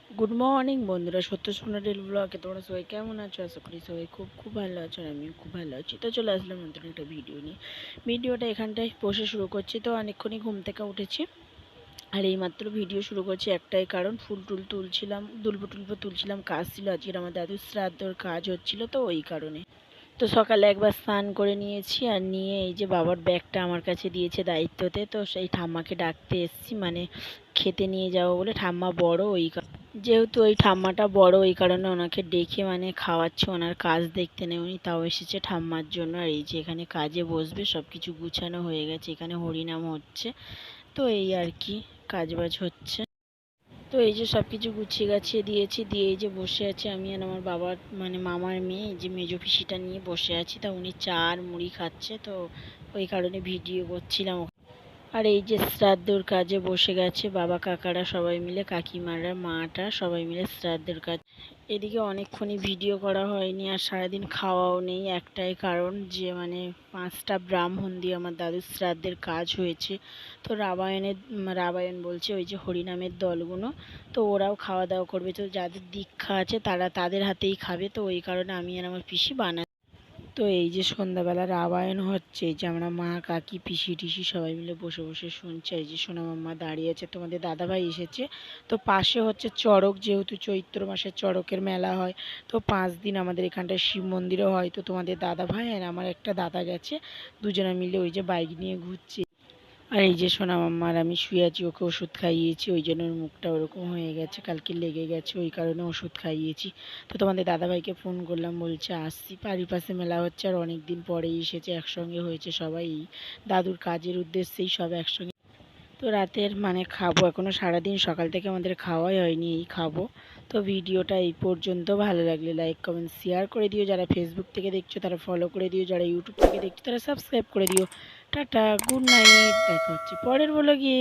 Good morning বন্ধুরা, সত্য সোনা ডেল ব্লগে তোমরা সবাই কেমন আছো? আশা করি সবাই খুব খুব ভালো আছো, আর আমিও খুব ভালো আছি। তো চলে আসলাম নতুন একটা ভিডিও নিয়ে। ভিডিওটা এখানটায় বসে শুরু করছি। তো অনেকক্ষণই ঘুম থেকে উঠেছি, আর এইমাত্র ভিডিও শুরু করছি একটাই কারণ, ফুল টুল তুলছিলাম, দুলবো টুলবো তুলছিলাম, কাজ ছিল আজকের আমার দাদুর শ্রাদ্ধর কাজ হচ্ছিল, তো ওই কারণে। তো সকালে একবার স্নান করে নিয়েছি, আর নিয়ে এই যে বাবার ব্যাগটা আমার কাছে দিয়েছে দায়িত্বতে, তো সেই ঠাম্মাকে ডাকতে এসেছি, মানে খেতে নিয়ে যাবো বলে। ঠাম্মা বড়, যেহেতু ওই ঠাম্মাটা বড়, ওই কারণে ওনাকে ডেকে মানে খাওয়াচ্ছে। ওনার কাজ দেখতে নেই উনি, তাও এসেছে ঠাম্মার জন্য। আর এই যে এখানে কাজে বসবে, সব কিছু গুছানো হয়ে গেছে, এখানে হরিনাম হচ্ছে, তো এই আর কি কাজবাজ হচ্ছে। তো এই যে সব কিছু গুছিয়ে গাছিয়ে দিয়েছি, দিয়ে এই যে বসে আছি আমি আর আমার বাবার মানে মামার মেয়ে, এই যে মেজো পিসিটা নিয়ে বসে আছি। তা উনি চা আর মুড়ি খাচ্ছে, তো ওই কারণে ভিডিও করছিলাম। আর এই যে শ্রাদ্ধর কাজে বসে গেছে বাবা কাকারা সবাই মিলে, কাকিমারা মাটা সবাই মিলে শ্রাদ্ধের কাজ। এদিকে অনেকক্ষণই ভিডিও করা হয়নি, আর সারাদিন খাওয়াও নেই, একটাই কারণ যে মানে 5টা ব্রাহ্মণ দিয়ে আমার দাদুর শ্রাদ্ধের কাজ হয়েছে। তো রামায়ণ বলছে ওই যে হরিনামের দলগুলো, তো ওরাও খাওয়া দাওয়া করবে, তো যাদের দীক্ষা আছে তারা তাদের হাতেই খাবে, তো ওই কারণে আমি আর আমার পিসি তো এই যে সন্ধ্যাবেলা রামায়ণ হচ্ছে, এই যে আমরা মা কাকি পিসি টিসি সবাই মিলে বসে বসে শুনছি। এই যে সোনা মাম্মা দাঁড়িয়ে আছে, তোমাদের দাদাভাই এসেছে। তো পাশে হচ্ছে চড়ক, যেহেতু চৈত্র মাসে চড়কের মেলা হয়, তো 5 দিন আমাদের এখানটায় শিব মন্দিরও হয়। তো তোমাদের দাদাভাই আর আমার একটা দাদা গেছে, দুজনে মিলে ওই যে বাইক নিয়ে ঘুরছি। আর এই যে সোনা মাম্মার আমি শুয়ে আছি, ওকে ওষুধ খাইয়েছি, ওই জন্য ওর মুখটা ওরকম হয়ে গেছে, কালকে লেগে গেছে, ওই কারণে ওষুধ খাইয়েছি। তো তোমাদের দাদাভাইকে ফোন করলাম, বলছে আসছি, বাড়ির পাশে মেলা হচ্ছে, আর অনেক দিন পরেই এসেছে, একসঙ্গে হয়েছে সবাই, দাদুর কাজের উদ্দেশ্যেই সব একসঙ্গে। তো রাতের মানে খাবো, এখনও সারাদিন সকাল থেকে আমাদের খাওয়াই হয়নি, এই খাবো। তো ভিডিওটা এই পর্যন্ত, ভালো লাগলে লাইক কমেন্ট শেয়ার করে দিও, যারা ফেসবুক থেকে দেখছো তারা ফলো করে দিও, যারা ইউটিউব থেকে দেখছো তারা সাবস্ক্রাইব করে দিও। টাটা, গুড নাইট, দেখা হচ্ছে পরের ব্লগে।